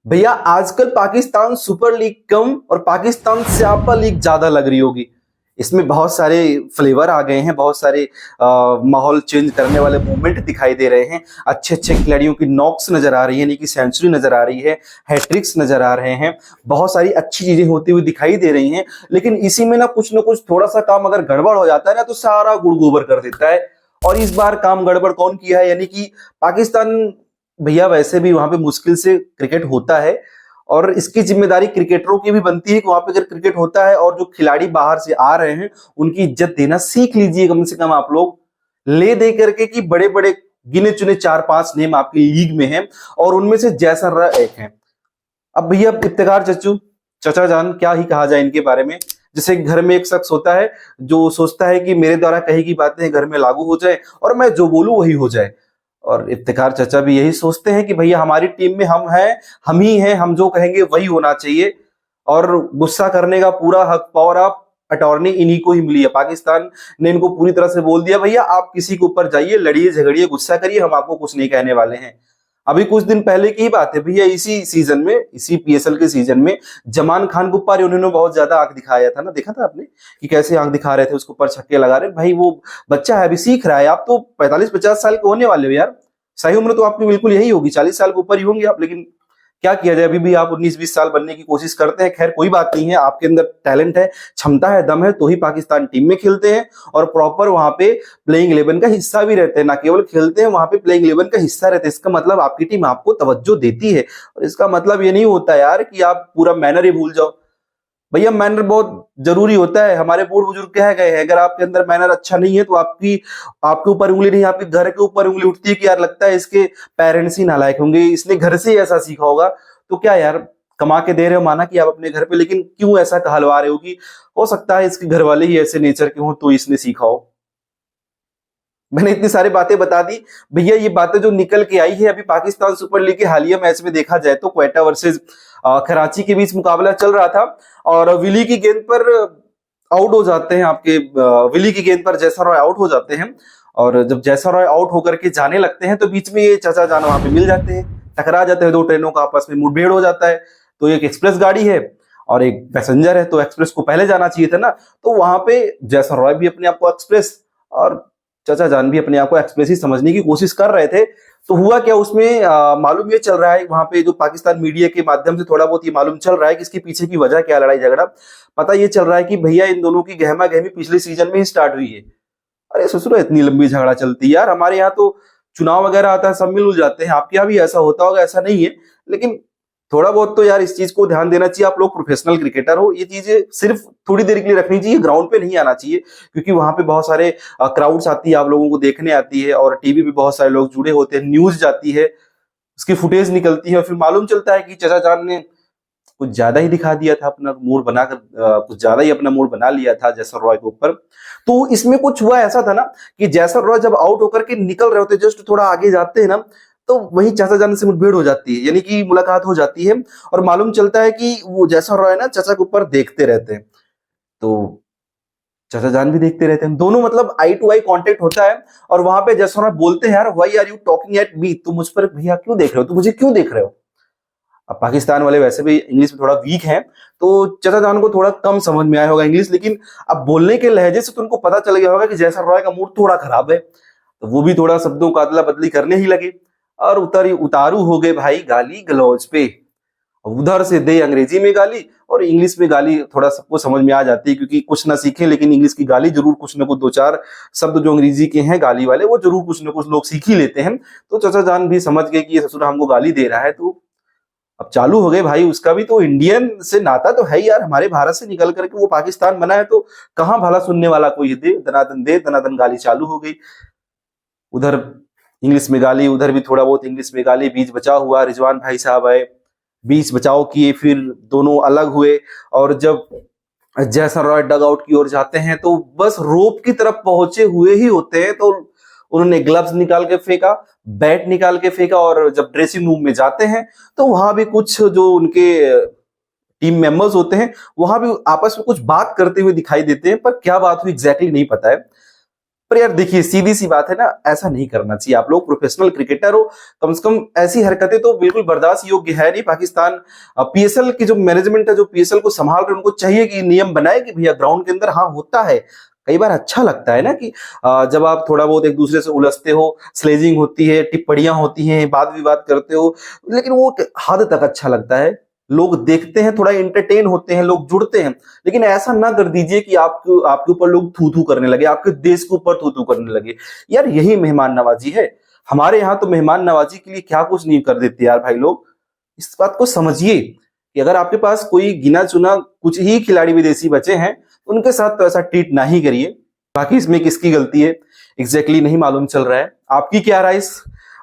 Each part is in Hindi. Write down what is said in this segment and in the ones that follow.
भैया आजकल पाकिस्तान सुपर लीग कम और पाकिस्तान स्यापा लीग ज्यादा लग रही होगी। इसमें बहुत सारे फ्लेवर आ गए हैं, बहुत सारे माहौल चेंज करने वाले मूवमेंट दिखाई दे रहे हैं। अच्छे अच्छे खिलाड़ियों की नॉक्स नजर आ रही है, यानी कि सेंचुरी नजर आ रही है, हैट्रिक्स नजर आ रहे हैं। बहुत सारी अच्छी चीजें होती हुई दिखाई दे रही हैं। लेकिन इसी में ना कुछ थोड़ा सा काम अगर गड़बड़ हो जाता है ना तो सारा गुड़ गोबर कर देता है। और इस बार काम गड़बड़ कौन किया है? यानी कि पाकिस्तान। भैया वैसे भी वहां पे मुश्किल से क्रिकेट होता है और इसकी जिम्मेदारी क्रिकेटरों की भी बनती है कि वहां पे अगर क्रिकेट होता है और जो खिलाड़ी बाहर से आ रहे हैं उनकी इज्जत देना सीख लीजिए कम से कम आप लोग। ले दे करके कि बड़े बड़े गिने चुने 4-5 नेम आपकी लीग में हैं और उनमें से जैसर एक है। अब भैया इफ्तिखार चच्चू, चचा जान, क्या ही कहा जाए इनके बारे में। जैसे घर में एक शख्स होता है जो सोचता है कि मेरे द्वारा कही की बातें घर में लागू हो जाए और मैं जो बोलूं वही हो जाए। और इफ्तिखार चचा भी यही सोचते हैं कि भैया हमारी टीम में हम हैं, हम ही हैं, हम जो कहेंगे वही होना चाहिए। और गुस्सा करने का पूरा हक पावर आप अटॉर्नी इन्हीं को ही मिली है। पाकिस्तान ने इनको पूरी तरह से बोल दिया भैया आप किसी के ऊपर जाइए, लड़िए झगड़िए, गुस्सा करिए, हम आपको कुछ नहीं कहने वाले हैं। अभी कुछ दिन पहले की ही बात है भैया, इसी सीजन में, इसी पीएसएल के सीजन में जमान खान के ऊपर उन्होंने बहुत ज्यादा आंख दिखाया था ना, देखा था आपने कि कैसे आंख दिखा रहे थे, उसके ऊपर छक्के लगा रहे। भाई वो बच्चा है, अभी सीख रहा है। आप तो 45-50 साल के होने वाले हो यार। सही उम्र तो आपकी बिल्कुल यही होगी, 40 साल के ऊपर ही होंगे आप। लेकिन क्या किया जाए, अभी भी आप 19-20 साल बनने की कोशिश करते हैं। खैर कोई बात नहीं है, आपके अंदर टैलेंट है, क्षमता है, दम है, तो ही पाकिस्तान टीम में खेलते हैं और प्रॉपर वहां पे प्लेइंग 11 का हिस्सा भी रहते हैं। ना केवल खेलते हैं, वहां पे प्लेइंग 11 का हिस्सा रहते हैं। इसका मतलब आपकी टीम आपको तवज्जो देती है। और इसका मतलब ये नहीं होता यार कि आप पूरा मैनर ही भूल जाओ। भैया मैनर बहुत जरूरी होता है। हमारे बूढ़ बुजुर्ग कह गए हैं, अगर आपके अंदर मैनर अच्छा नहीं है तो आपके ऊपर उंगली नहीं, आपके घर के ऊपर उंगली उठती है कि यार लगता है इसके पेरेंट्स ही नालायक होंगे, इसने घर से ही ऐसा सीखा होगा। तो क्या यार, कमा के दे रहे हो माना कि आप अपने घर पे, लेकिन क्यों ऐसा कहलवा रहे हो कि हो सकता है इसके घर वाले ही ऐसे नेचर के हों तो इसने सीखा हो। मैंने इतनी सारी बातें बता दी भैया। ये बातें जो निकल के आई है अभी पाकिस्तान सुपर लीग के हालिया मैच में, देखा जाए तो क्वेटा वर्सेस कराची के बीच मुकाबला चल रहा था और विली की गेंद पर आउट हो जाते हैं आपके, विली की गेंद पर जैसा रॉय आउट हो जाते हैं। और जब जैसा रॉय आउट होकर के जाने लगते हैं तो बीच में ये चाचा जान वहां पे मिल जाते हैं, टकरा जाते हैं, दो ट्रेनों का आपस में मुठभेड़ हो जाता है। तो एक एक्सप्रेस गाड़ी है और एक पैसेंजर है, तो एक्सप्रेस को पहले जाना चाहिए था ना। तो वहां पे जैसा रॉय भी अपने आप को एक्सप्रेस और चाचा जान भी अपने आप को एक्सप्रेस ही समझने की कोशिश कर रहे थे। तो हुआ क्या उसमें, मालूम ये चल रहा है वहां पे जो पाकिस्तान मीडिया के माध्यम से थोड़ा बहुत ये मालूम चल रहा है कि इसके पीछे की वजह क्या, लड़ाई झगड़ा पता ये चल रहा है कि भैया इन दोनों की गहमा गहमी पिछले सीजन में ही स्टार्ट हुई है। अरे ससुरो, इतनी लंबी झगड़ा चलती है यार। हमारे यहाँ तो चुनाव वगैरह आता है, सब मिल जाते हैं। आपके यहाँ भी ऐसा होता होगा, ऐसा नहीं है, लेकिन थोड़ा बहुत तो यार इस चीज को ध्यान देना चाहिए। आप लोग प्रोफेशनल क्रिकेटर हो, ये चीजें सिर्फ थोड़ी देर के लिए रखनी चाहिए, ग्राउंड पे नहीं आना चाहिए। क्योंकि वहां पे बहुत सारे क्राउड्स आती है, आप लोगों को देखने आती है और टीवी पे बहुत सारे लोग जुड़े होते हैं, न्यूज जाती है, उसकी फुटेज निकलती है और फिर मालूम चलता है कि चाचा जान ने कुछ ज्यादा ही दिखा दिया था, अपना मूड बनाकर कुछ ज्यादा ही अपना मूड बना लिया था जैसर रॉय के ऊपर। तो इसमें कुछ हुआ ऐसा था ना कि जैसर रॉय जब आउट होकर के निकल रहे होते, जस्ट थोड़ा आगे जाते हैं ना, तो वही चाचा जान से मुठभेड़ हो जाती है, यानी कि मुलाकात हो जाती है। और मालूम चलता है कि वो जैसर रॉय ना चाचा के ऊपर देखते रहते हैं, तो चाचा जान भी देखते रहते हैं, दोनों मतलब आई टू आई कांटेक्ट होता है। और वहां पे जैसर रॉय बोलते हैं, यार why are you talking at me, तुम मुझ पर भैया क्यों देख रहे हो, तुम मुझे क्यों देख रहे हो। अब पाकिस्तान वाले वैसे भी इंग्लिश में थोड़ा वीक हैं, तो चाचा जान को थोड़ा कम समझ में आया होगा इंग्लिश, लेकिन अब बोलने के लहजे से तो उनको पता चल गया होगा कि जैसर रॉय का मूड थोड़ा खराब है। तो वो भी थोड़ा शब्दों का अदला बदली करने ही लगे और उतारू हो गए भाई गाली गलौज पे। उधर से दे अंग्रेजी में गाली और इंग्लिश में गाली, थोड़ा सबको समझ में आ जाती है क्योंकि कुछ ना सीखे लेकिन इंग्लिश की गाली जरूर कुछ ना कुछ, दो चार शब्द जो अंग्रेजी के हैं गाली वाले वो जरूर कुछ ना कुछ लोग सीख ही लेते हैं। तो चाचा जान भी समझ गए कि ये ससुर हमको गाली दे रहा है, तो अब चालू हो गए भाई। उसका भी तो इंडियन से नाता तो है ही यार, हमारे भारत से निकल करके वो पाकिस्तान बना है, तो कहां भला सुनने वाला कोई दे दनादन गाली चालू हो गई। उधर इंग्लिश में गाली, उधर भी थोड़ा बहुत इंग्लिश में गाली, बीच बचाव हुआ, रिजवान भाई साहब आए, बीच बचाव किए, फिर दोनों अलग हुए। और जब जैसन रॉय डग आउट की ओर जाते हैं तो बस रोप की तरफ पहुंचे हुए ही होते हैं, तो उन्होंने ग्लव्स निकाल के फेंका, बैट निकाल के फेंका। और जब ड्रेसिंग रूम में जाते हैं तो वहां भी कुछ जो उनके टीम मेंबर्स होते हैं वहां भी आपस में कुछ बात करते हुए दिखाई देते हैं, पर क्या बात हुई एग्जैक्टली नहीं पता है। पर यार देखिए, सीधी सी बात है ना, ऐसा नहीं करना चाहिए। आप लोग प्रोफेशनल क्रिकेटर हो, कम से कम ऐसी हरकतें तो बिल्कुल बर्दाश्त योग्य है नहीं। पाकिस्तान पीएसएल की जो मैनेजमेंट है, जो पीएसएल को संभाल रहे, उनको चाहिए कि नियम बनाए कि भैया ग्राउंड के अंदर हाँ होता है। कई बार अच्छा लगता है ना कि जब आप थोड़ा बहुत एक दूसरे से उलझते हो, स्लेजिंग होती है, टिप्पणियां होती हैं, वाद विवाद करते हो, लेकिन वो एक हद तक अच्छा लगता है। लोग देखते हैं, थोड़ा एंटरटेन होते हैं, लोग जुड़ते हैं। लेकिन ऐसा ना कर दीजिए कि आपको आपके ऊपर लोग थू थू करने लगे, आपके देश के ऊपर थू थू करने लगे। यार यही मेहमान नवाजी है। हमारे यहाँ तो मेहमान नवाजी के लिए क्या कुछ नहीं कर देते यार भाई लोग। इस बात को समझिए कि अगर आपके पास कोई गिना चुना कुछ ही खिलाड़ी विदेशी बचे हैं, तो उनके साथ तो ऐसा ट्रीट ना ही करिए। बाकी इसमें किसकी गलती है एग्जैक्टली नहीं मालूम चल रहा है। आपकी क्या राय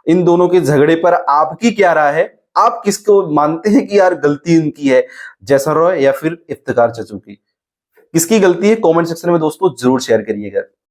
इन दोनों के झगड़े पर, आपकी क्या राय है? आप किसको मानते हैं कि यार गलती इनकी है, जैसर रॉय या फिर इफ्तिकार चचू की? किसकी गलती है कमेंट सेक्शन में दोस्तों जरूर शेयर करिएगा।